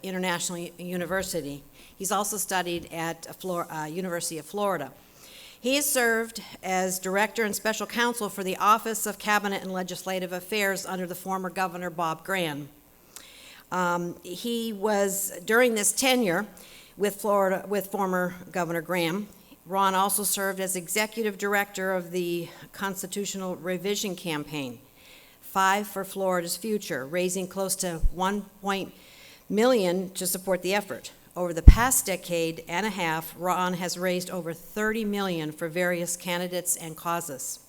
International University. He's also studied at University of Florida. He has served as Director and Special Counsel for the Office of Cabinet and Legislative Affairs under the former Governor Bob Gran. He was, during this tenure with former Governor Graham, Ron also served as Executive Director of the Constitutional Revision Campaign, 5 for Florida's Future, raising close to $1 million to support the effort. Over the past decade and a half, Ron has raised over $30 million for various candidates and causes.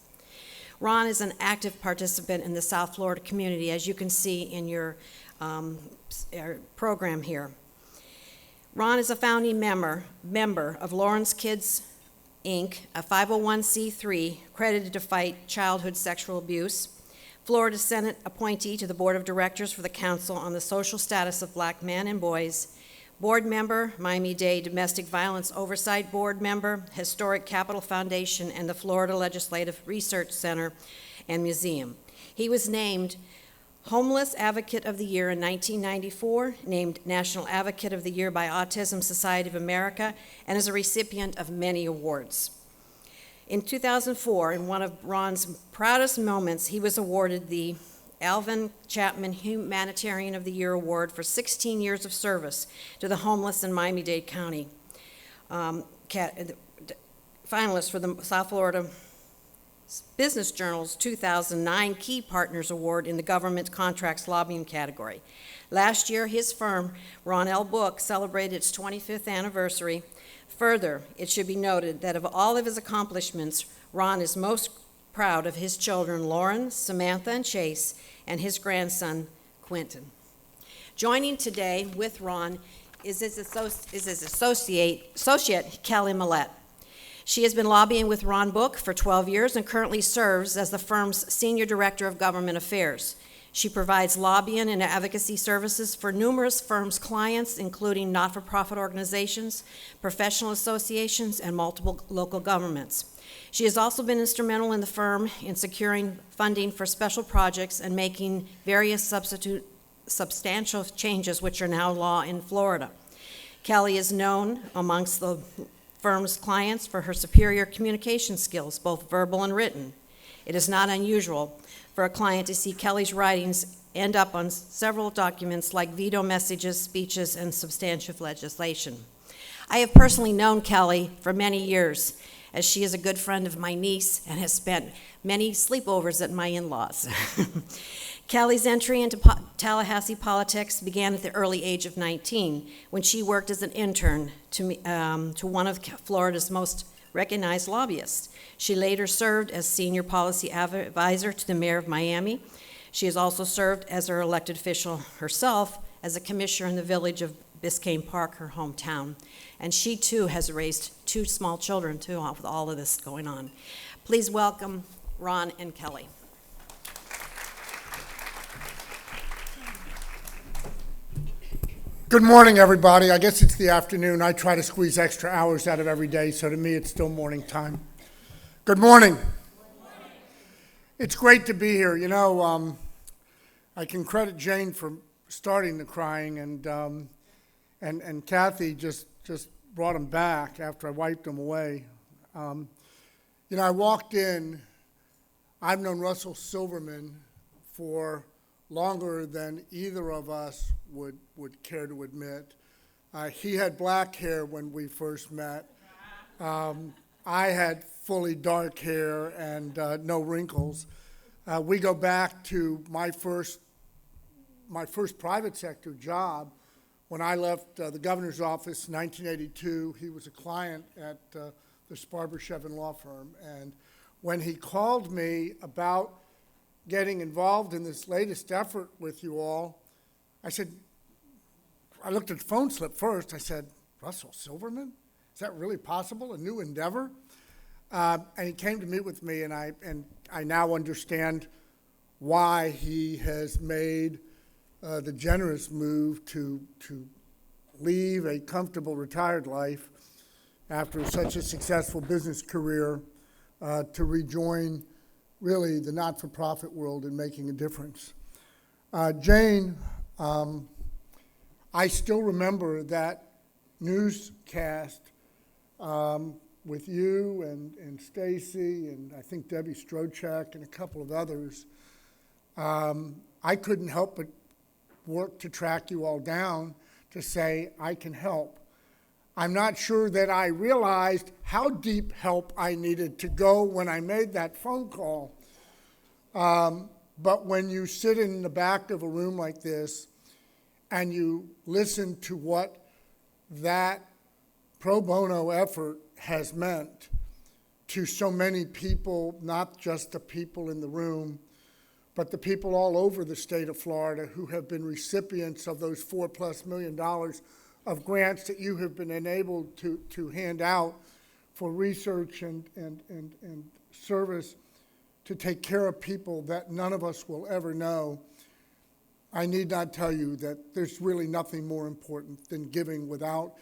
Ron is an active participant in the South Florida community, as you can see in your program here. Ron is a founding member of Lawrence Kids, Inc., a 501c3 credited to fight childhood sexual abuse, Florida Senate appointee to the Board of Directors for the Council on the Social Status of Black Men and Boys, board member, Miami-Dade Domestic Violence Oversight Board member, Historic Capital Foundation, and the Florida Legislative Research Center and Museum. He was named Homeless Advocate of the Year in 1994, named National Advocate of the Year by Autism Society of America, and is a recipient of many awards. In 2004, in one of Ron's proudest moments, he was awarded the Alvin Chapman Humanitarian of the Year Award for 16 years of service to the homeless in Miami-Dade County. Finalist for the South Florida Business Journal's 2009 Key Partners Award in the Government Contracts Lobbying category. Last year, his firm, Ronald Book, celebrated its 25th anniversary. Further, it should be noted that of all of his accomplishments, Ron is most proud of his children, Lauren, Samantha, and Chase, and his grandson, Quentin. Joining today with Ron is his associate, Kelly Mallette. She has been lobbying with Ron Book for 12 years and currently serves as the firm's Senior Director of Government Affairs. She provides lobbying and advocacy services for numerous firms' clients, including not-for-profit organizations, professional associations, and multiple local governments. She has also been instrumental in the firm in securing funding for special projects and making various substantial changes which are now law in Florida. Kelly is known amongst the firm's clients for her superior communication skills, both verbal and written. It is not unusual for a client to see Kelly's writings end up on several documents like veto messages, speeches, and substantive legislation. I have personally known Kelly for many years, as she is a good friend of my niece and has spent many sleepovers at my in-laws. Kelly's entry into Tallahassee politics began at the early age of 19, when she worked as an intern to one of Florida's most recognized lobbyists. She later served as senior policy advisor to the mayor of Miami. She has also served as her elected official herself as a commissioner in the village of Biscayne Park, her hometown. And she too has raised 2 small children too, with all of this going on. Please welcome Ron and Kelly. Good morning, everybody. I guess it's the afternoon. I try to squeeze extra hours out of every day, so to me it's still morning time. Good morning. Good morning. It's great to be here. You know, I can credit Jane for starting the crying, and Kathy just brought them back after I wiped them away. You know, I walked in. I've known Russell Silverman for longer than either of us would care to admit. He had black hair when we first met. I had fully dark hair and no wrinkles. We go back to my first private sector job when I left the governor's office in 1982. He was a client at the Sparber-Shevin law firm, and when he called me about getting involved in this latest effort with you all, I looked at the phone slip first. I said, Russell Silverman? Is that really possible? A new endeavor? And he came to meet with me, and I now understand why he has made the generous move to leave a comfortable retired life after such a successful business career to rejoin really the not-for-profit world in making a difference. Jane, I still remember that newscast with you and Stacy and I think Debbie Strochek and a couple of others. I couldn't help but work to track you all down to say, I can help. I'm not sure that I realized how deep help I needed to go when I made that phone call. But when you sit in the back of a room like this and you listen to what that pro bono effort has meant to so many people, not just the people in the room, but the people all over the state of Florida who have been recipients of those $4+ million of grants that you have been enabled to hand out for research and service to take care of people that none of us will ever know. I need not tell you that there's really nothing more important than giving without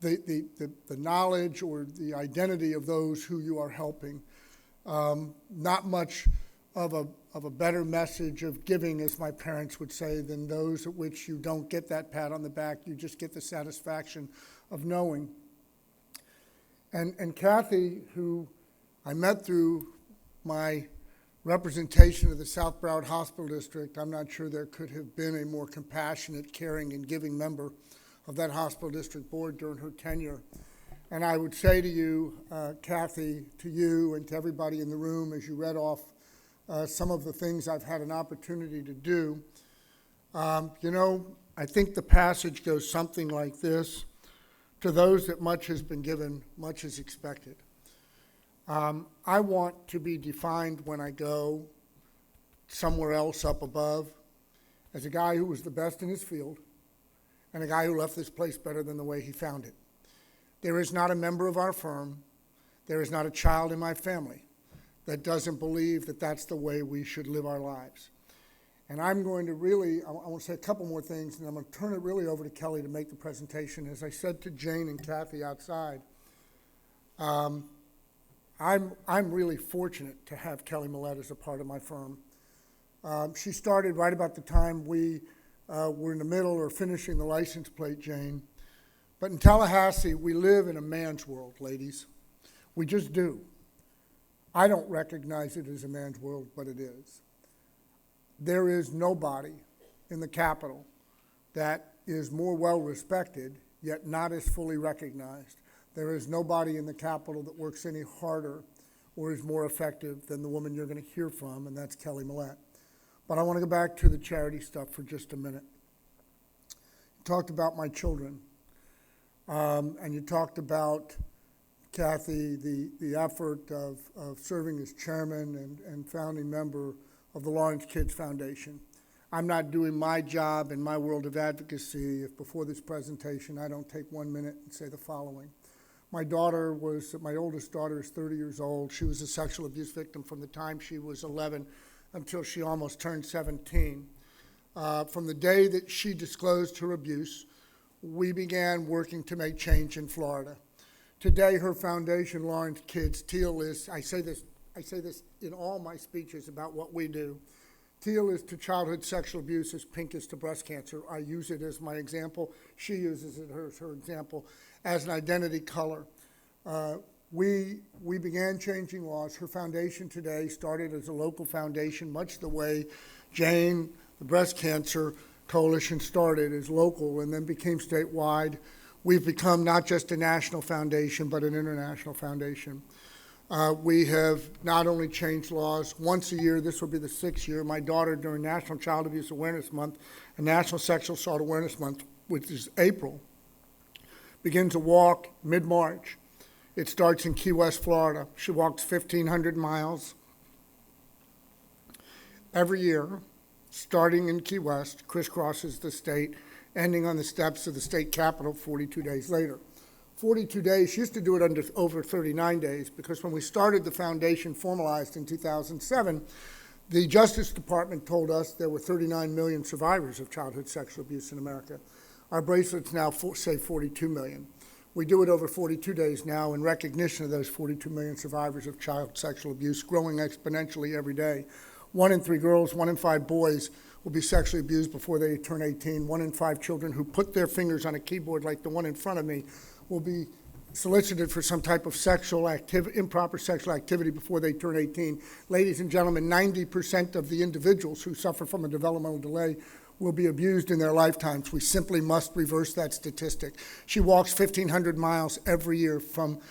the knowledge or the identity of those who you are helping. Not much of a better message of giving, as my parents would say, than those at which you don't get that pat on the back. You just get the satisfaction of knowing. And Kathy, who I met through my representation of the South Broward Hospital District, I'm not sure there could have been a more compassionate, caring, and giving member of that hospital district board during her tenure. And I would say to you, Kathy, to you and to everybody in the room, as you read off some of the things I've had an opportunity to do, I think the passage goes something like this: to those that much has been given, much is expected. I want to be defined when I go somewhere else up above as a guy who was the best in his field and a guy who left this place better than the way he found it. There is not a member of our firm, there is not a child in my family that doesn't believe that that's the way we should live our lives. And I'm going to really, I want to say a couple more things, and I'm going to turn it really over to Kelly to make the presentation. As I said to Jane and Kathy outside, I'm really fortunate to have Kelly Mallette as a part of my firm. She started right about the time we were in the middle or finishing the license plate, Jane. But in Tallahassee, we live in a man's world, ladies. We just do. I don't recognize it as a man's world, but it is. There is nobody in the Capitol that is more well-respected, yet not as fully recognized. There is nobody in the Capitol that works any harder or is more effective than the woman you're going to hear from, and that's Kelly Mallette. But I want to go back to the charity stuff for just a minute. You talked about my children, and you talked about, Kathy, the effort of serving as chairman and founding member of the Lawrence Kids Foundation. I'm not doing my job in my world of advocacy if before this presentation I don't take 1 minute and say the following. My oldest daughter is 30 years old. She was a sexual abuse victim from the time she was 11 until she almost turned 17. From the day that she disclosed her abuse, we began working to make change in Florida. Today, her foundation, Lawrence Kids, Teal is, I say this in all my speeches about what we do. Teal is to childhood sexual abuse as pink is to breast cancer. I use it as my example. She uses it as her example as an identity color. We began changing laws. Her foundation today started as a local foundation, much the way Jane, the Breast Cancer Coalition, started as local and then became statewide. We've become not just a national foundation, but an international foundation. We have not only changed laws once a year, this will be the 6th year. My daughter, during National Child Abuse Awareness Month and National Sexual Assault Awareness Month, which is April, begins a walk mid-March. It starts in Key West, Florida. She walks 1,500 miles every year, starting in Key West, crisscrosses the state, ending on the steps of the state capitol 42 days later. 42 days, she used to do it under over 39 days, because when we started the foundation, formalized in 2007, the Justice Department told us there were 39 million survivors of childhood sexual abuse in America. Our bracelets now say 42 million. We do it over 42 days now in recognition of those 42 million survivors of child sexual abuse, growing exponentially every day. 1 in 3 girls, 1 in 5 boys will be sexually abused before they turn 18. 1 in 5 children who put their fingers on a keyboard like the one in front of me will be solicited for some type of improper sexual activity before they turn 18. Ladies and gentlemen, 90% of the individuals who suffer from a developmental delay will be abused in their lifetimes. We simply must reverse that statistic. She walks 1,500 miles every year from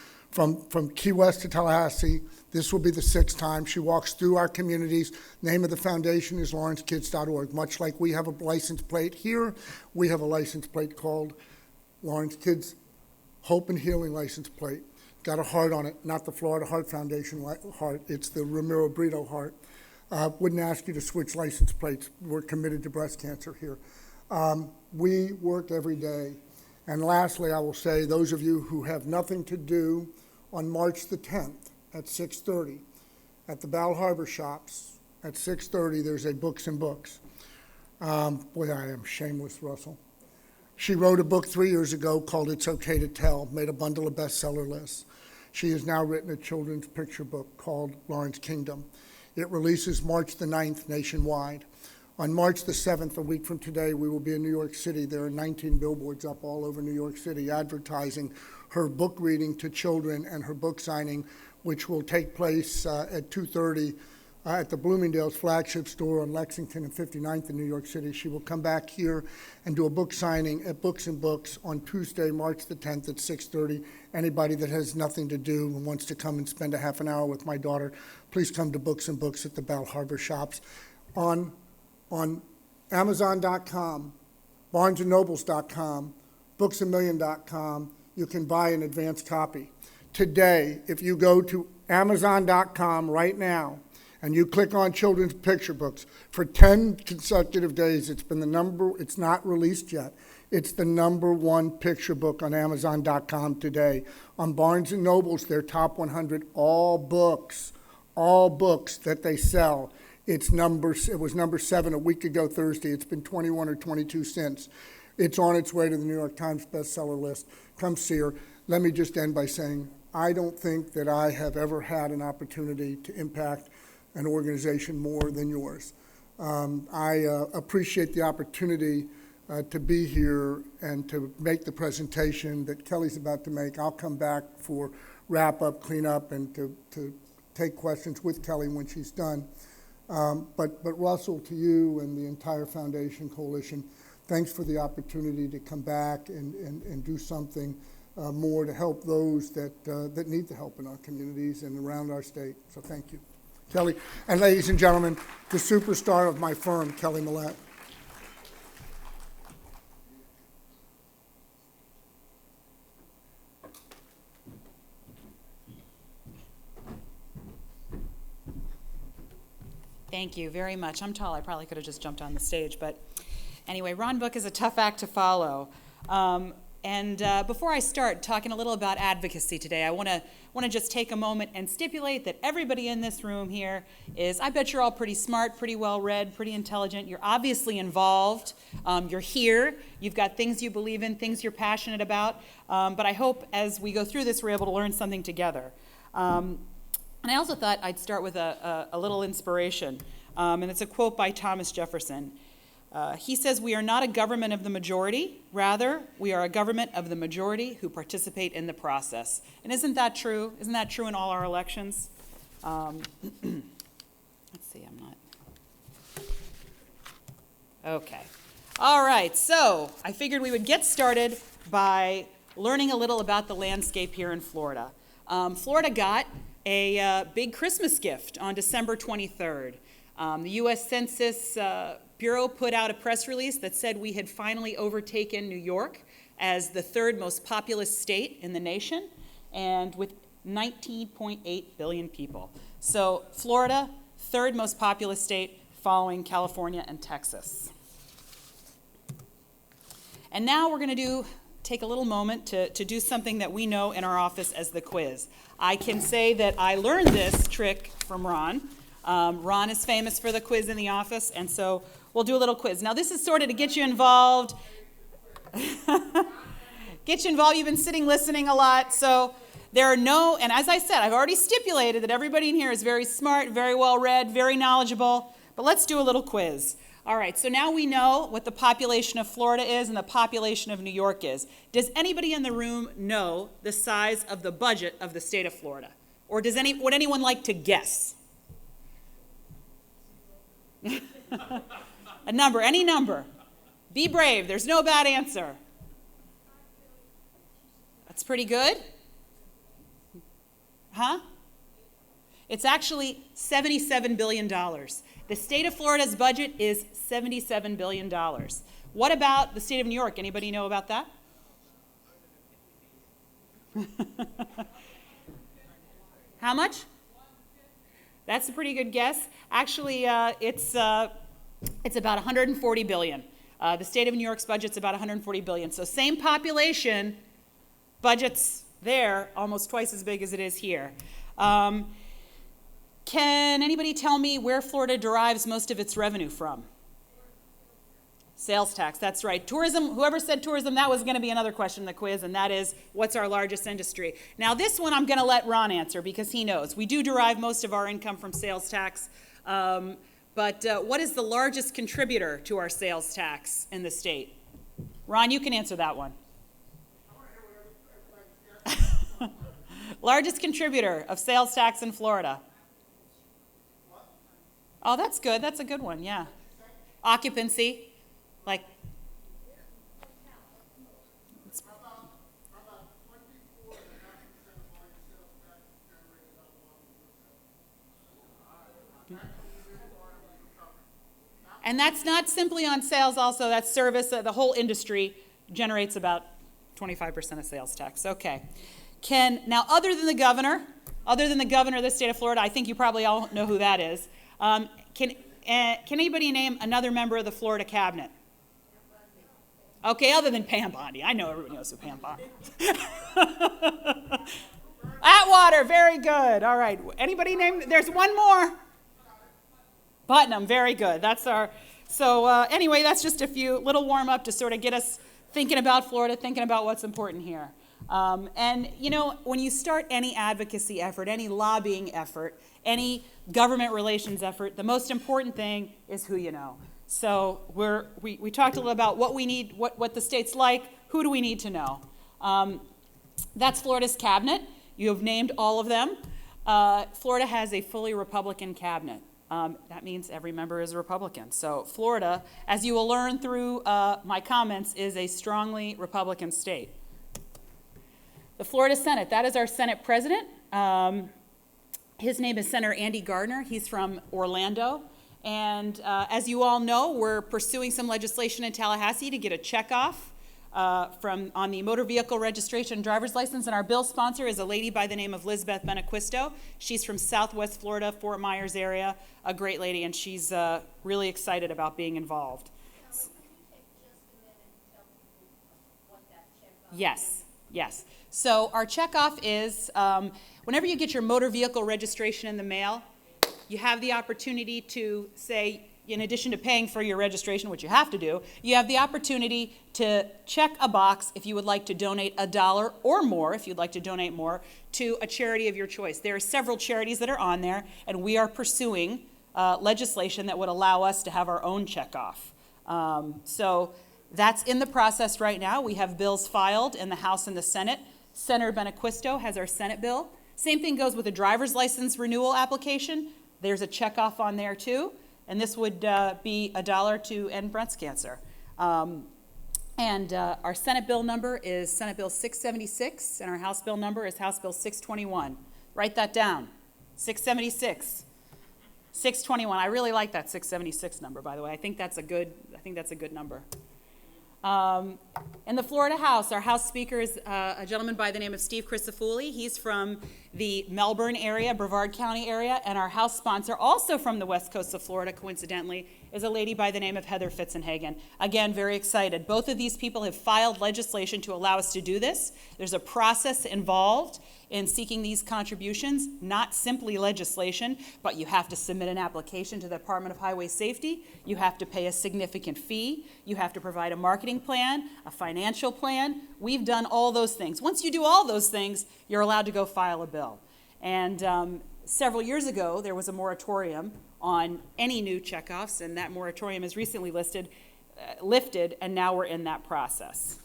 Key West to Tallahassee. This will be the 6th time. She walks through our communities. Name of the foundation is lawrencekids.org. Much like we have a license plate here, we have a license plate called Lawrence Kids Hope and Healing license plate. Got a heart on it, not the Florida Heart Foundation heart. It's the Ramiro Brito heart. Wouldn't ask you to switch license plates. We're committed to breast cancer here. We work every day. And lastly, I will say, those of you who have nothing to do, on March the 10th at 6:30 at the Bal Harbor shops at 6:30, there's a Books and Books. Boy, I am shameless, Russell. She wrote a book 3 years ago called It's Okay to Tell, made a bundle of bestseller lists. She has now written a children's picture book called Lawrence Kingdom. It releases March the 9th nationwide. On March the 7th, a week from today, we will be in New York City. There are 19 billboards up all over New York City advertising her book reading to children and her book signing, which will take place at 2:30 at the Bloomingdale's flagship store on Lexington and 59th in New York City. She will come back here and do a book signing at Books and Books on Tuesday, March the 10th at 6:30. Anybody that has nothing to do and wants to come and spend a half an hour with my daughter, please come to Books and Books at the Bal Harbor shops. On Amazon.com, BarnesandNobles.com, BooksAMillion.com, you can buy an advanced copy. Today, if you go to Amazon.com right now, and you click on children's picture books, for 10 consecutive days, it's not released yet. It's the #1 picture book on Amazon.com today. On Barnes & Noble's, their top 100, all books that they sell. It was number 7 a week ago Thursday. It's been 21 or 22 since. It's on its way to the New York Times bestseller list. Come see her. Let me just end by saying, I don't think that I have ever had an opportunity to impact an organization more than yours. I appreciate the opportunity to be here and to make the presentation that Kelly's about to make. I'll come back for wrap-up, clean-up, and to take questions with Kelly when she's done. But Russell, to you and the entire Foundation Coalition, thanks for the opportunity to come back and do something more to help those that need the help in our communities and around our state. So thank you. Kelly, and ladies and gentlemen, the superstar of my firm, Kelly Mallette. Thank you very much. I'm tall. I probably could have just jumped on the stage. But anyway, Ron Book is a tough act to follow. Before I start talking a little about advocacy today, I want to just take a moment and stipulate that everybody in this room here is, I bet you're all pretty smart, pretty well-read, pretty intelligent. You're obviously involved. You're here. You've got things you believe in, things you're passionate about. But I hope as we go through this, we're able to learn something together. And I also thought I'd start with a little inspiration. And it's a quote by Thomas Jefferson. He says, "We are not a government of the majority. Rather, we are a government of the majority who participate in the process." And isn't that true? Isn't that true in all our elections? Let's see, I'm not. Okay. All right, so I figured we would get started by learning a little about the landscape here in Florida. Florida got a big Christmas gift on December 23rd. The U.S. Census Bureau put out a press release that said we had finally overtaken New York as the 3rd most populous state in the nation, and with 19.8 billion people. So Florida, 3rd most populous state, following California and Texas. And now we're going to take a little moment to do something that we know in our office as the quiz. I can say that I learned this trick from Ron. Ron is famous for the quiz in the office, and so we'll do a little quiz. Now, this is sort of to get you involved. Get you involved. You've been sitting listening a lot, so there are no, and as I said, I've already stipulated that everybody in here is very smart, very well read, very knowledgeable, but let's do a little quiz. All right, so now we know what the population of Florida is and the population of New York is. Does anybody in the room know the size of the budget of the state of Florida? Or would anyone like to guess? A number, any number. Be brave, there's no bad answer. That's pretty good. Huh? It's actually $77 billion. The state of Florida's budget is $77 billion. What about the state of New York? Anybody know about that? How much? That's a pretty good guess. Actually, it's about 140 billion. The state of New York's budget's about 140 billion. So same population, budget's there almost twice as big as it is here. Can anybody tell me where Florida derives most of its revenue from? Sales tax, that's right. Tourism, whoever said tourism, that was going to be another question in the quiz, and that is, what's our largest industry? Now this one I'm going to let Ron answer because he knows. We do derive most of our income from sales tax, but what is the largest contributor to our sales tax in the state? Ron, you can answer that one. Largest contributor of sales tax in Florida. Oh, that's good. That's a good one, yeah. Occupancy, like. And that's not simply on sales also, that's service. The whole industry generates about 25% of sales tax. Okay. Now, other than the governor of the state of Florida, I think you probably all know who that is. Can anybody name another member of the Florida cabinet? Okay, other than Pam Bondi. I know everybody knows who Pam Bondi is. Atwater, very good. All right. Anybody name? There's one more. Putnam, very good. That's our. So anyway, that's just a few little warm up to sort of get us thinking about Florida, thinking about what's important here. And you know, when you start any advocacy effort, any lobbying effort, any government relations effort, the most important thing is who you know. So we talked a little about what we need, what the state's like, who do we need to know. That's Florida's cabinet. You have named all of them. Florida has a fully Republican cabinet. That means every member is a Republican. So Florida, as you will learn through my comments, is a strongly Republican state. The Florida Senate, that is our Senate president. His name is Senator Andy Gardner. He's from Orlando. And as you all know, we're pursuing some legislation in Tallahassee to get a checkoff on the motor vehicle registration driver's license. And our bill sponsor is a lady by the name of Lizbeth Benaquisto. She's from Southwest Florida, Fort Myers area, a great lady, and she's really excited about being involved. Yes. So our checkoff is whenever you get your motor vehicle registration in the mail, you have the opportunity to say, in addition to paying for your registration, which you have to do, you have the opportunity to check a box if you would like to donate $1 or more, if you'd like to donate more, to a charity of your choice. There are several charities that are on there, and we are pursuing legislation that would allow us to have our own checkoff. So that's in the process right now. We have bills filed in the House and the Senate. Senator Benaquisto has our Senate bill. Same thing goes with a driver's license renewal application. There's a checkoff on there too. And this would be $1 to end breast cancer. And our Senate bill number is Senate Bill 676, and our House bill number is House Bill 621. Write that down, 676, 621. I really like that 676 number, by the way. I think that's a good number. In the Florida House, our House Speaker is a gentleman by the name of Steve Crisafulli. He's from the Melbourne area, Brevard County area, and our House sponsor, also from the west coast of Florida, coincidentally, is a lady by the name of Heather Fitzenhagen. Again, very excited. Both of these people have filed legislation to allow us to do this. There's a process involved in seeking these contributions, not simply legislation, but you have to submit an application to the Department of Highway Safety. You have to pay a significant fee. You have to provide a marketing plan, a financial plan. We've done all those things. Once you do all those things, you're allowed to go file a bill. And several years ago, there was a moratorium on any new checkoffs, and that moratorium is recently lifted, and now we're in that process.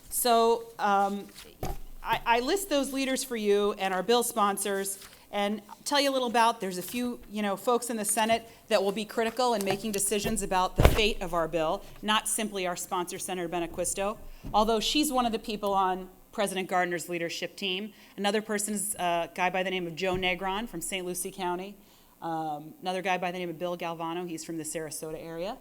So I list those leaders for you and our bill sponsors, and tell you a little about, there's a few, folks in the Senate that will be critical in making decisions about the fate of our bill, not simply our sponsor, Senator Benaquisto, although she's one of the people on President Gardner's leadership team. Another person is a guy by the name of Joe Negron from St. Lucie County. Another guy by the name of Bill Galvano, he's from the Sarasota area.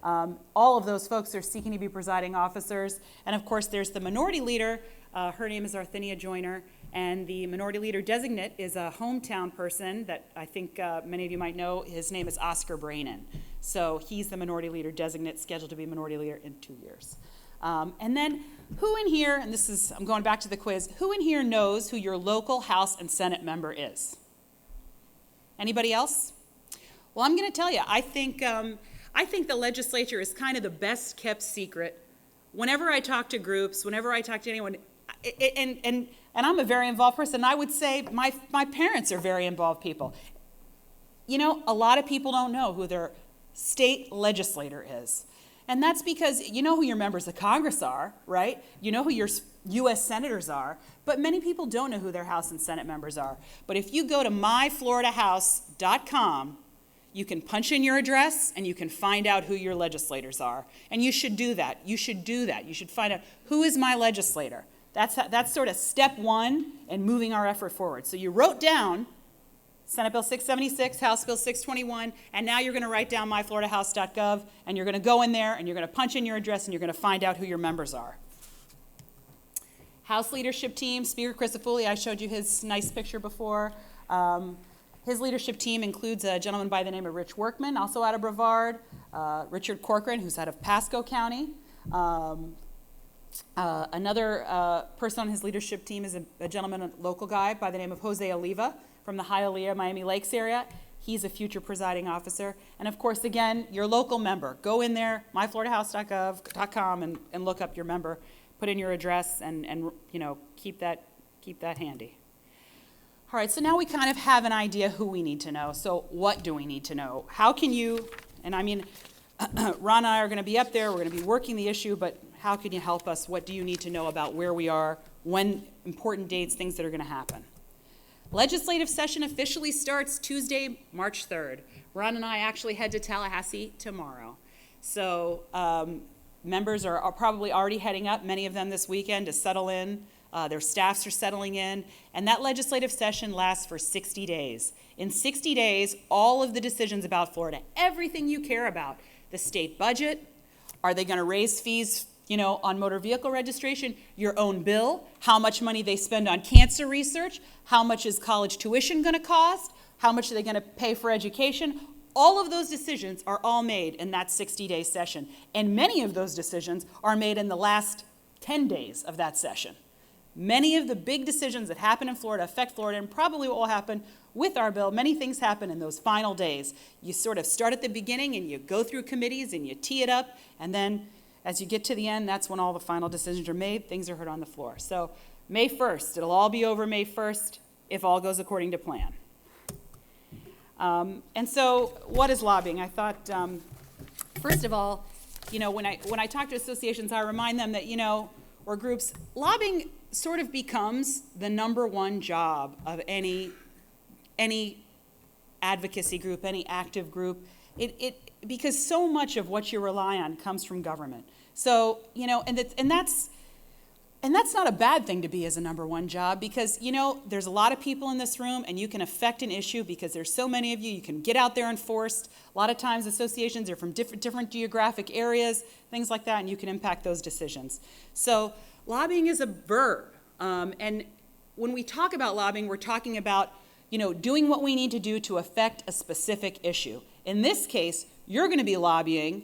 All of those folks are seeking to be presiding officers. And of course, there's the minority leader. Her name is Arthenia Joyner. And the minority leader designate is a hometown person that I think many of you might know. His name is Oscar Brainin. So he's the minority leader designate, scheduled to be minority leader in 2 years. And then who in here, and this is, I'm going back to the quiz, who in here knows who your local House and Senate member is? Anybody else? Well, I'm going to tell you, I think the legislature is kind of the best kept secret. Whenever I talk to groups, whenever I talk to anyone, and I'm a very involved person, I would say my parents are very involved people. A lot of people don't know who their state legislator is. And that's because you know who your members of Congress are, right? You know who your U.S. senators are, but many people don't know who their House and Senate members are. But if you go to myfloridahouse.com, you can punch in your address and you can find out who your legislators are. And you should do that. You should do that. You should find out who is my legislator. That's sort of step one in moving our effort forward. So you wrote down Senate Bill 676, House Bill 621, and now you're going to write down myfloridahouse.gov, and you're going to go in there and you're going to punch in your address and you're going to find out who your members are. House leadership team, Speaker Crisafulli, I showed you his nice picture before. His leadership team includes a gentleman by the name of Rich Workman, also out of Brevard, Richard Corcoran, who's out of Pasco County. Another person on his leadership team is a gentleman, a local guy by the name of Jose Oliva from the Hialeah, Miami Lakes area. He's a future presiding officer. And of course, again, your local member. Go in there, myfloridahouse.gov.com, and look up your member, put in your address, and keep that handy. All right, so now we kind of have an idea who we need to know. So what do we need to know? How can you, and I mean, Ron and I are going to be up there, we're going to be working the issue, but how can you help us? What do you need to know about where we are, when, important dates, things that are going to happen? Legislative session officially starts Tuesday, March 3rd. Ron and I actually head to Tallahassee tomorrow. So members are probably already heading up, many of them this weekend, to settle in. Their staffs are settling in. And that legislative session lasts for 60 days. In 60 days, all of the decisions about Florida, everything you care about, the state budget, are they going to raise fees on motor vehicle registration, your own bill, how much money they spend on cancer research, how much is college tuition going to cost, how much are they going to pay for education. All of those decisions are all made in that 60-day session. And many of those decisions are made in the last 10 days of that session. Many of the big decisions that happen in Florida affect Florida, and probably what will happen with our bill, many things happen in those final days. You sort of start at the beginning and you go through committees and you tee it up, and then as you get to the end, that's when all the final decisions are made, things are heard on the floor. So May 1st, it'll all be over May 1st if all goes according to plan. And so what is lobbying? I thought, first of all, when I talk to associations, I remind them that, or groups, lobbying sort of becomes the number one job of any advocacy group, any active group. Because so much of what you rely on comes from government. So, and that's not a bad thing to be as a number one job, because, there's a lot of people in this room and you can affect an issue because there's so many of you. You can get out there and force. A lot of times associations are from different geographic areas, things like that, and you can impact those decisions. So lobbying is a verb. And when we talk about lobbying, we're talking about, doing what we need to do to affect a specific issue. In this case, you're going to be lobbying,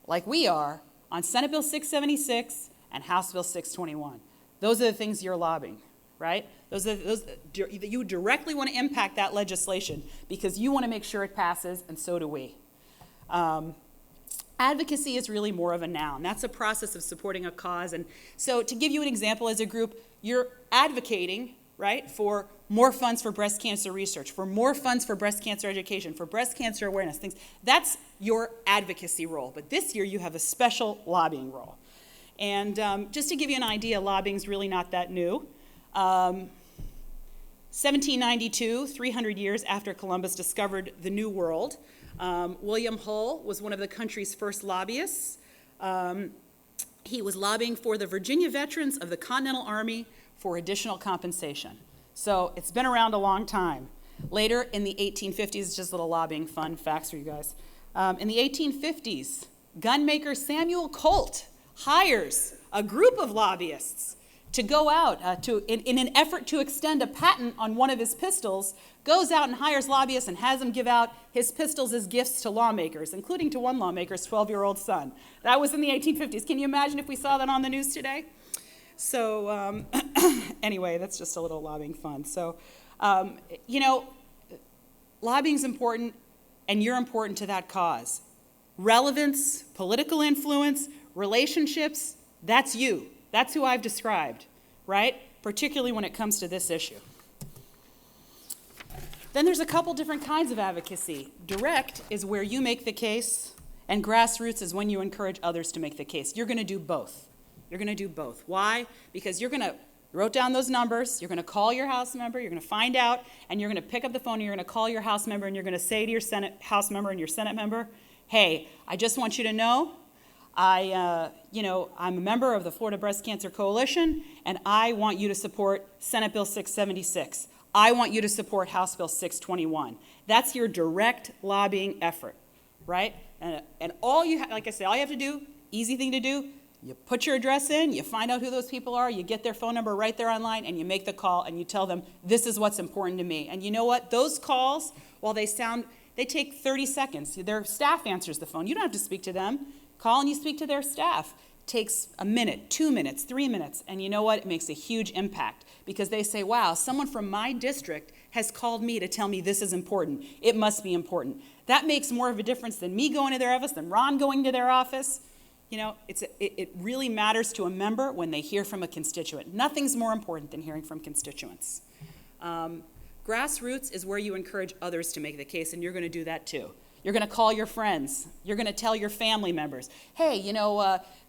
like we are, on Senate Bill 676 and House Bill 621. Those are the things you're lobbying, right? You directly want to impact that legislation because you want to make sure it passes, and so do we. Advocacy is really more of a noun. That's a process of supporting a cause. And so to give you an example, as a group, you're advocating right? For more funds for breast cancer research, for more funds for breast cancer education, for breast cancer awareness, things. That's your advocacy role. But this year you have a special lobbying role. And just to give you an idea, lobbying is really not that new. 1792, 300 years after Columbus discovered the New World, William Hull was one of the country's first lobbyists. He was lobbying for the Virginia veterans of the Continental Army for additional compensation. So it's been around a long time. Later in the 1850s, just a little lobbying fun facts for you guys. In the 1850s, gunmaker Samuel Colt hires a group of lobbyists to go out in an effort to extend a patent on one of his pistols, goes out and hires lobbyists and has them give out his pistols as gifts to lawmakers, including to one lawmaker's 12-year-old son. That was in the 1850s. Can you imagine if we saw that on the news today? So anyway, that's just a little lobbying fun. So, lobbying's important, and you're important to that cause. Relevance, political influence, relationships, that's you. That's who I've described, right? Particularly when it comes to this issue. Then there's a couple different kinds of advocacy. Direct is where you make the case, and grassroots is when you encourage others to make the case. You're going to do both. You're going to do both. Why? Because you're going to wrote down those numbers, you're going to call your House member, you're going to find out, and you're going to pick up the phone, and you're going to call your House member, and you're going to say to your House member and your Senate member, hey, I just want you to know, I'm a member of the Florida Breast Cancer Coalition, and I want you to support Senate Bill 676. I want you to support House Bill 621. That's your direct lobbying effort, right? And all you like I say, all you have to do, easy thing to do, you put your address in, you find out who those people are, you get their phone number right there online, and you make the call, and you tell them, this is what's important to me. And you know what? Those calls, while they take 30 seconds. Their staff answers the phone. You don't have to speak to them. Call and you speak to their staff. It takes a minute, 2 minutes, 3 minutes, and you know what? It makes a huge impact because they say, wow, someone from my district has called me to tell me this is important. It must be important. That makes more of a difference than me going to their office, than Ron going to their office. You know, it really matters to a member when they hear from a constituent. Nothing's more important than hearing from constituents. Grassroots is where you encourage others to make the case, and you're going to do that too. You're going to call your friends. You're going to tell your family members, hey,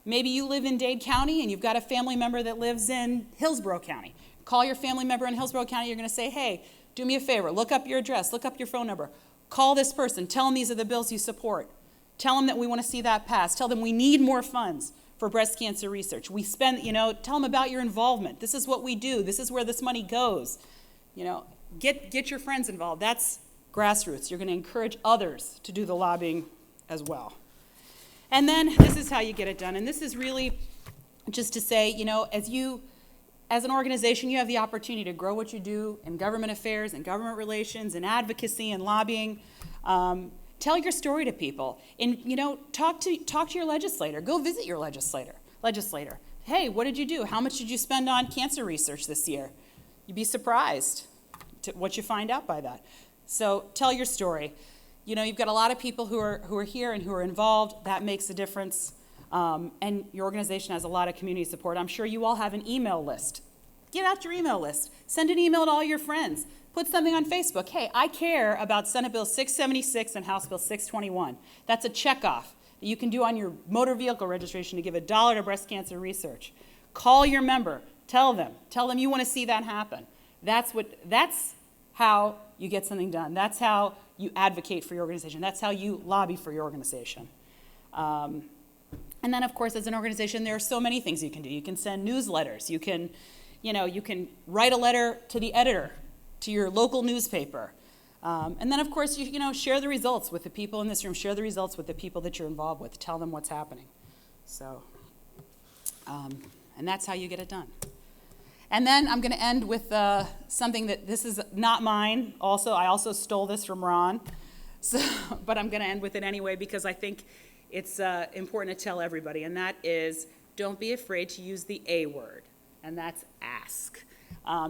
maybe you live in Dade County and you've got a family member that lives in Hillsborough County. Call your family member in Hillsborough County. You're going to say, hey, do me a favor. Look up your address. Look up your phone number. Call this person. Tell them these are the bills you support. Tell them that we want to see that passed. Tell them we need more funds for breast cancer research. We spend, tell them about your involvement. This is what we do. This is where this money goes. Get your friends involved. That's grassroots. You're going to encourage others to do the lobbying as well. And then this is how you get it done. And this is really just to say, as an organization, you have the opportunity to grow what you do in government affairs and government relations and advocacy and lobbying. Tell your story to people. And, talk to your legislator. Go visit your legislator. Hey, what did you do? How much did you spend on cancer research this year? You'd be surprised to what you find out by that. So tell your story. You've got a lot of people who are here and who are involved. That makes a difference. And your organization has a lot of community support. I'm sure you all have an email list. Get out your email list. Send an email to all your friends. Put something on Facebook. Hey, I care about Senate Bill 676 and House Bill 621. That's a checkoff that you can do on your motor vehicle registration to give $1 to breast cancer research. Call your member. Tell them you want to see that happen. That's how you get something done. That's how you advocate for your organization. That's how you lobby for your organization. And then, of course, as an organization, there are so many things you can do. You can send newsletters. You can write a letter to the editor, to your local newspaper. And then, of course, share the results with the people in this room. Share the results with the people that you're involved with. Tell them what's happening. So, and that's how you get it done. And then I'm going to end with something that this is not mine. I also stole this from Ron. But I'm going to end with it anyway because I think it's important to tell everybody. And that is, don't be afraid to use the A word. And that's ask.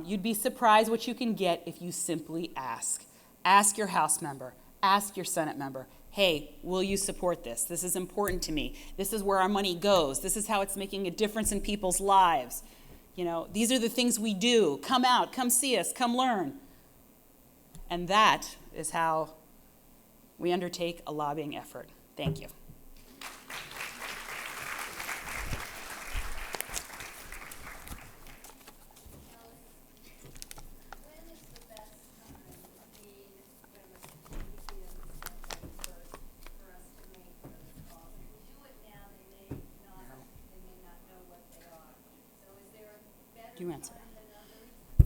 You'd be surprised what you can get if you simply ask. Ask your House member. Ask your Senate member. Hey, will you support this? This is important to me. This is where our money goes. This is how it's making a difference in people's lives. You know, these are the things we do. Come out, come see us, come learn. And that is how we undertake a lobbying effort. Thank you. You answer.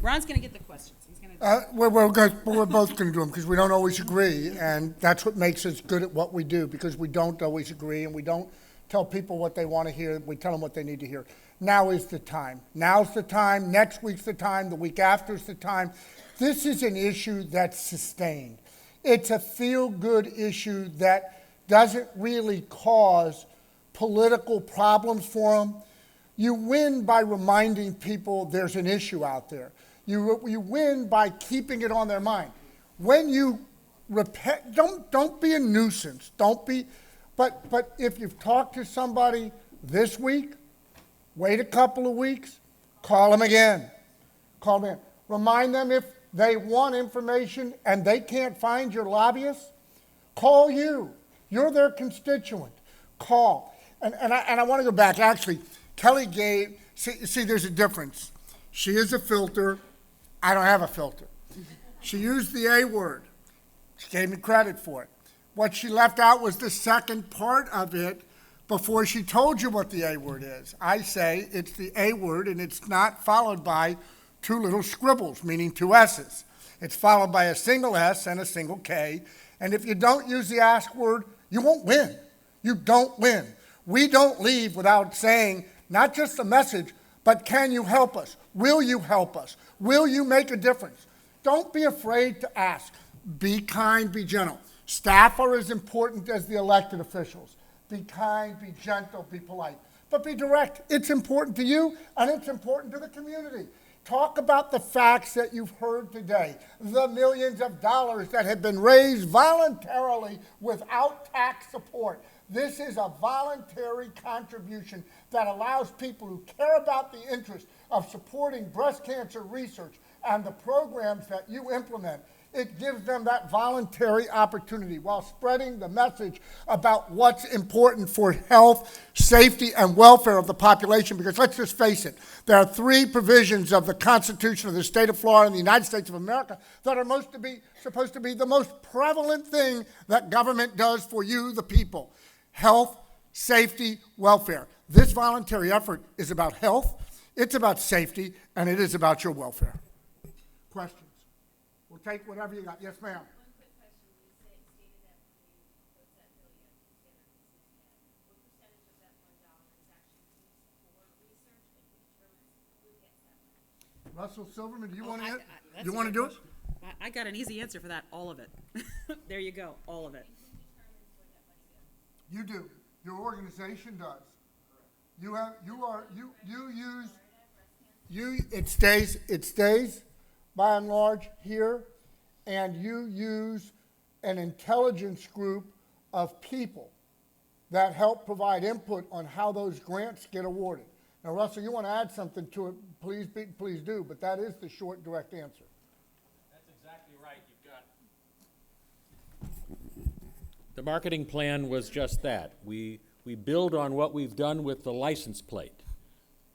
Ron's going to get the questions. He's going to. We're both going to do them because we don't always agree, and that's what makes us good at what we do, because we don't always agree and we don't tell people what they want to hear. We tell them what they need to hear. Now is the time. Now's the time. Next week's the time. The week after is the time. This is an issue that's sustained. It's a feel-good issue that doesn't really cause political problems for them. You win by reminding people there's an issue out there. You win by keeping it on their mind. When you repent, don't be a nuisance. Don't be, but if you've talked to somebody this week, wait a couple of weeks, call them again. Call them in. Remind them if they want information and they can't find your lobbyist, call you. You're their constituent. Call. And I want to go back, actually. Kelly gave, see, there's a difference. She is a filter. I don't have a filter. She used the A word. She gave me credit for it. What she left out was the second part of it before she told you what the A word is. I say it's the A word, and it's not followed by two little scribbles, meaning two S's. It's followed by a single S and a single K. And if you don't use the ask word, you won't win. You don't win. We don't leave without saying, not just a message, but can you help us? Will you help us? Will you make a difference? Don't be afraid to ask. Be kind, be gentle. Staff are as important as the elected officials. Be kind, be gentle, be polite. But be direct. It's important to you, and it's important to the community. Talk about the facts that you've heard today, the millions of dollars that have been raised voluntarily without tax support. This is a voluntary contribution that allows people who care about the interest of supporting breast cancer research and the programs that you implement. It gives them that voluntary opportunity while spreading the message about what's important for health, safety, and welfare of the population. Because let's just face it, there are three provisions of the Constitution of the state of Florida and the United States of America that are supposed to be the most prevalent thing that government does for you, the people. Health, safety, welfare. This voluntary effort is about health, it's about safety, and it is about your welfare. Questions? We'll take whatever you got. Yes, ma'am. One quick question. You stated that what's that billion what percentage of that $1 is actually used for research, and who determines who gets that money? Russell Silverman, do you want to that's you a want to good do it? question. I got an easy answer for that. All of it. There you go. All of it. You do. Your organization does. It stays by and large here, and you use an intelligence group of people that help provide input on how those grants get awarded. Now, Russell, you want to add something to it, please do, but that is the short, direct answer. That's exactly right. The marketing plan was just that. We build on what we've done with the license plate.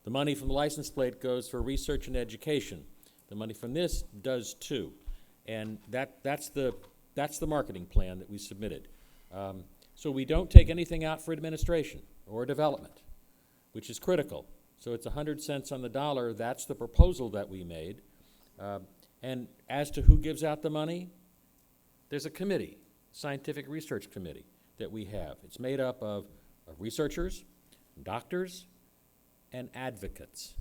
The money from the license plate goes for research and education. The money from this does too. And that's the marketing plan that we submitted. So we don't take anything out for administration or development, which is critical. So it's 100 cents on the dollar. That's the proposal that we made. And as to who gives out the money, there's a committee, scientific research committee that we have. It's made up of researchers, doctors, and advocates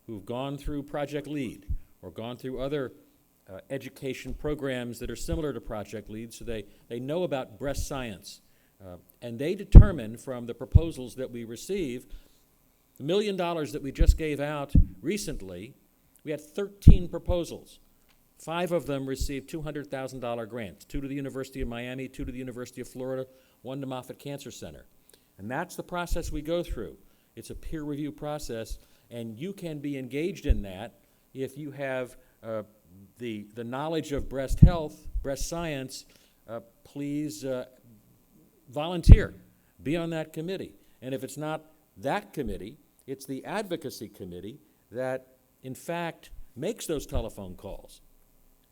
who've gone through Project LEAD or gone through other education programs that are similar to Project LEAD, so they know about breast science. And they determine from the proposals that we receive, the $1 million that we just gave out recently, we had 13 proposals. 5 of them received $200,000 grants, 2 to the University of Miami, 2 to the University of Florida, 1 to Moffitt Cancer Center. And that's the process we go through. It's a peer review process, And you can be engaged in that if you have the knowledge of breast health, breast science. Please volunteer, be on that committee. And if it's not that committee, it's the advocacy committee that, in fact, makes those telephone calls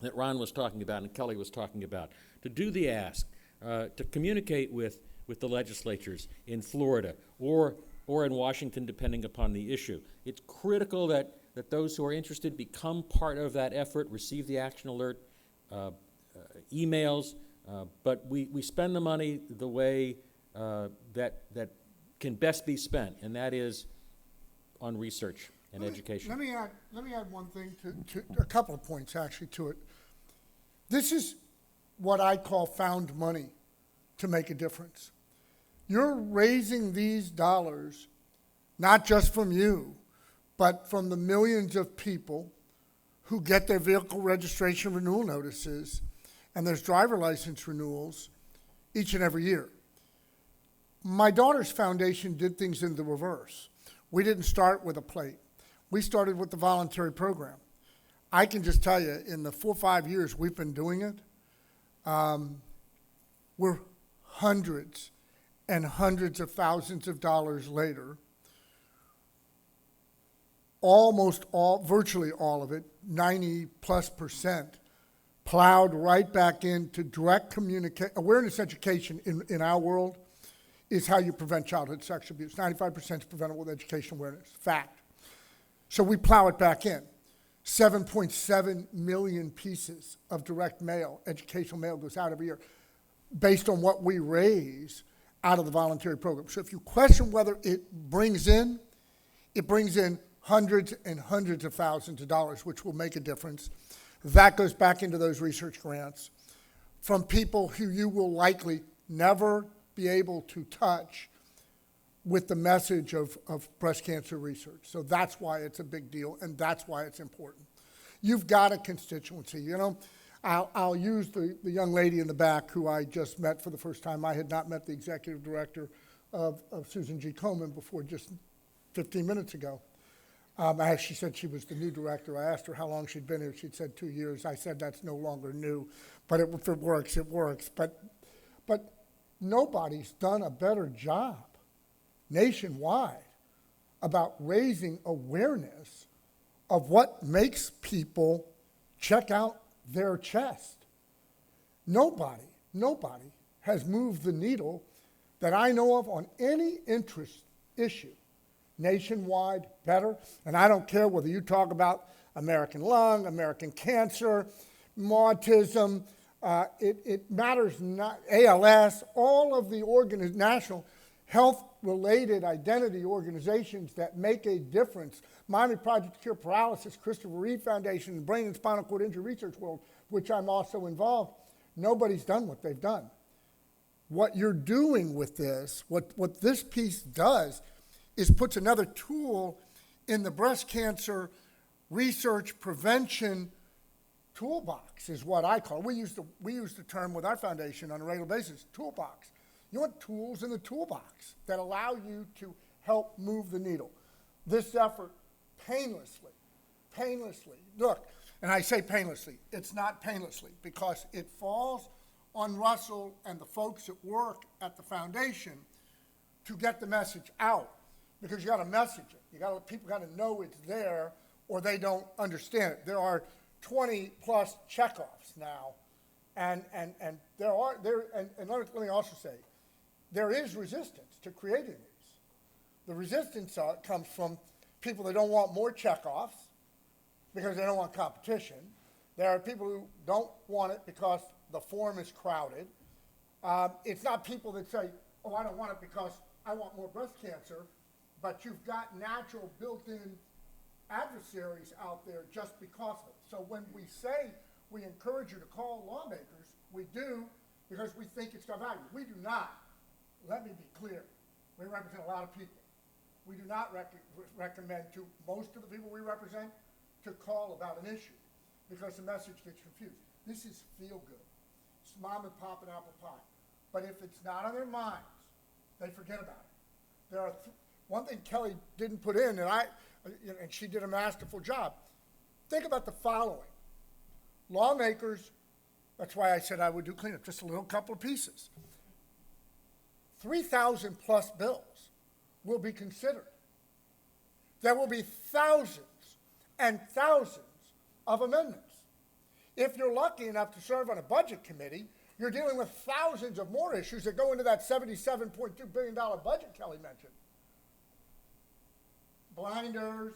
that Ron was talking about and Kelly was talking about, to do the ask, to communicate with the legislatures in Florida or in Washington, depending upon the issue. It's critical that those who are interested become part of that effort, receive the action alert, emails, but we spend the money the way that can best be spent, and that is on research and education. Let me add one thing to a couple of points actually to it. This is what I call found money to make a difference. You're raising these dollars not just from you, but from the millions of people who get their vehicle registration renewal notices and there's driver license renewals each and every year. My daughter's foundation did things in the reverse. We didn't start with a plate. We started with the voluntary program. I can just tell you, in the 4 or 5 years we've been doing it, we're hundreds and hundreds of thousands of dollars later. Virtually all of it, 90+%, plowed right back into direct awareness education in our world is how you prevent childhood sexual abuse. 95% is preventable with education awareness, fact. So we plow it back in. 7.7 million pieces of direct mail, educational mail goes out every year based on what we raise out of the voluntary program. So if you question whether it brings in hundreds and hundreds of thousands of dollars, which will make a difference. That goes back into those research grants from people who you will likely never be able to touch with the message of breast cancer research. So that's why it's a big deal, and that's why it's important. You've got a constituency. You know, I'll use the young lady in the back who I just met for the first time. I had not met the executive director of Susan G. Komen before just 15 minutes ago. She said she was the new director. I asked her how long she'd been here. She'd said 2 years. I said that's no longer new, but if it works, it works. But nobody's done a better job nationwide about raising awareness of what makes people check out their chest. Nobody has moved the needle that I know of on any interest issue nationwide better. And I don't care whether you talk about American lung, American cancer, autism, it matters not, ALS, all of the national health-related identity organizations that make a difference. Miami Project to Cure Paralysis, Christopher Reeve Foundation, and Brain and Spinal Cord Injury Research World, which I'm also involved, nobody's done what they've done. What you're doing with this, what this piece does, is puts another tool in the breast cancer research prevention toolbox, is what I call it. We use the term with our foundation on a regular basis, toolbox. You want tools in the toolbox that allow you to help move the needle. This effort painlessly, look, and I say painlessly, it's not painlessly because it falls on Russell and the folks that work at the foundation to get the message out, because you got to message it. People got to know it's there, or they don't understand it. There are 20 plus checkoffs now, and let me also say, there is resistance to creating these. The resistance comes from people that don't want more checkoffs because they don't want competition. There are people who don't want it because the form is crowded. It's not people that say, oh, I don't want it because I want more breast cancer, but you've got natural built-in adversaries out there just because of it. So when we say we encourage you to call lawmakers, we do because we think it's got value. We do not, let me be clear, we represent a lot of people. We do not recommend to most of the people we represent to call about an issue because the message gets confused. This is feel good. It's mom and pop and apple pie. But if it's not on their minds, they forget about it. There are one thing Kelly didn't put in, and and she did a masterful job. Think about the following. Lawmakers, that's why I said I would do cleanup, just a little couple of pieces. 3,000 plus bills will be considered. There will be thousands and thousands of amendments. If you're lucky enough to serve on a budget committee, you're dealing with thousands of more issues that go into that $77.2 billion budget Kelly mentioned. Blinders,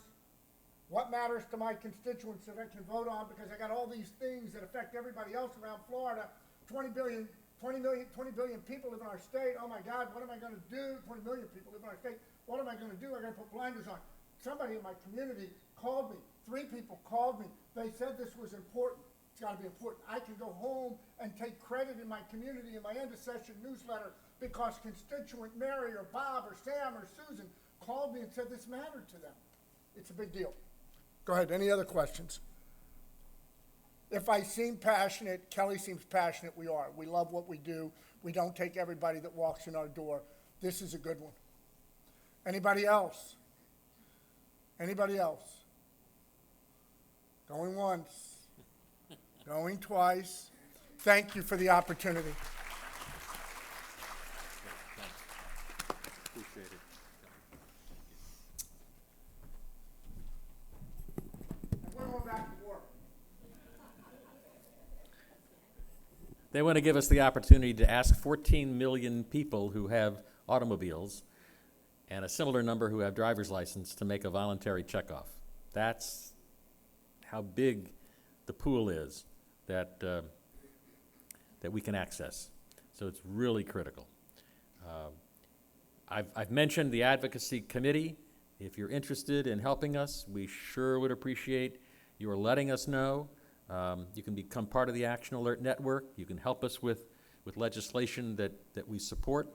what matters to my constituents that I can vote on because I got all these things that affect everybody else around Florida. 20 billion people live in our state. Oh my God, what am I going to do? 20 million people live in our state. What am I going to do? I got to put blinders on. Somebody in my community called me. 3 people called me. They said this was important. It's got to be important. I can go home and take credit in my community in my end of session newsletter because constituent Mary or Bob or Sam or Susan called me and said this mattered to them. It's a big deal. Go ahead. Any other questions? If I seem passionate, Kelly seems passionate, we are. We love what we do. We don't take everybody that walks in our door. This is a good one. Anybody else? Anybody else? Going once. Going twice. Thank you for the opportunity. Appreciate it. We're going back to work. They want to give us the opportunity to ask 14 million people who have automobiles and a similar number who have driver's license to make a voluntary checkoff. That's how big the pool is that we can access. So it's really critical. I've mentioned the Advocacy Committee. If you're interested in helping us, we sure would appreciate your letting us know. You can become part of the Action Alert Network. You can help us with legislation that we support,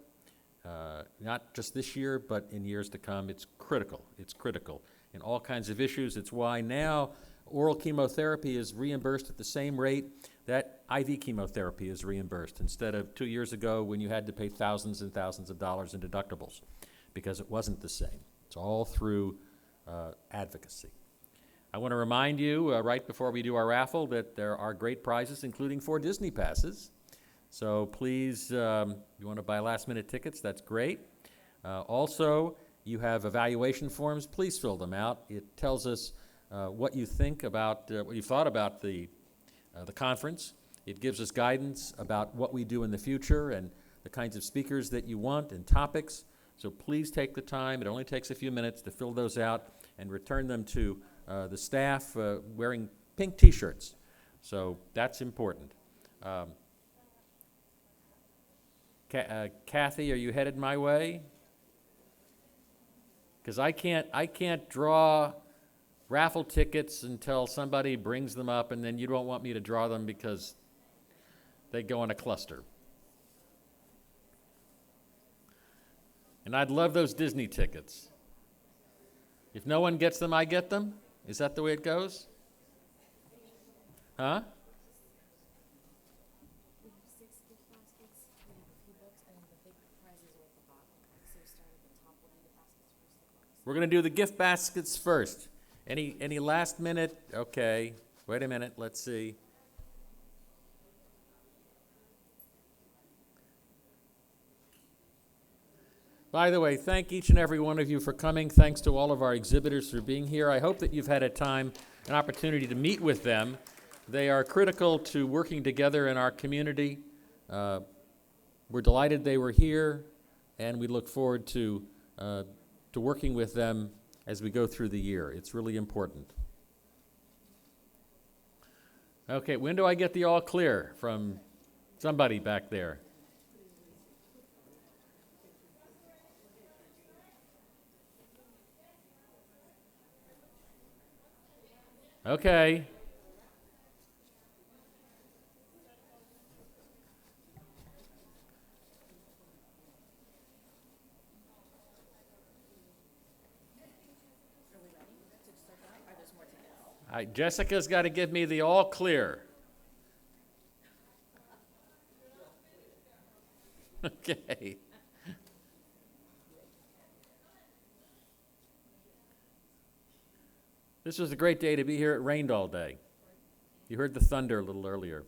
not just this year, but in years to come. It's critical. It's critical in all kinds of issues. It's why now oral chemotherapy is reimbursed at the same rate that IV chemotherapy is reimbursed, instead of 2 years ago when you had to pay thousands and thousands of dollars in deductibles, because it wasn't the same. It's all through advocacy. I want to remind you, right before we do our raffle, that there are great prizes, including 4 Disney passes. So please, you want to buy last-minute tickets, that's great. Also, you have evaluation forms. Please fill them out. It tells us what you think about, what you thought about the conference. It gives us guidance about what we do in the future and the kinds of speakers that you want and topics. So please take the time. It only takes a few minutes to fill those out and return them to the staff wearing pink T-shirts. So that's important. Kathy, are you headed my way? Because I can't draw raffle tickets until somebody brings them up, and then you don't want me to draw them because they go in a cluster. And I'd love those Disney tickets. If no one gets them, I get them? Is that the way it goes? Huh? We have 6 gift baskets, we have a few books, and the big prizes are at the bottom. So we start at the top, we'll do the baskets first. We're going to do the gift baskets first. Any last minute? Okay. Wait a minute. Let's see. By the way, thank each and every one of you for coming. Thanks to all of our exhibitors for being here. I hope that you've had an opportunity to meet with them. They are critical to working together in our community. We're delighted they were here, and we look forward to working with them as we go through the year. It's really important. Okay, when do I get the all clear from somebody back there? Okay. Jessica's got to give me the all clear. Okay. This was a great day to be here. It rained all day. You heard the thunder a little earlier.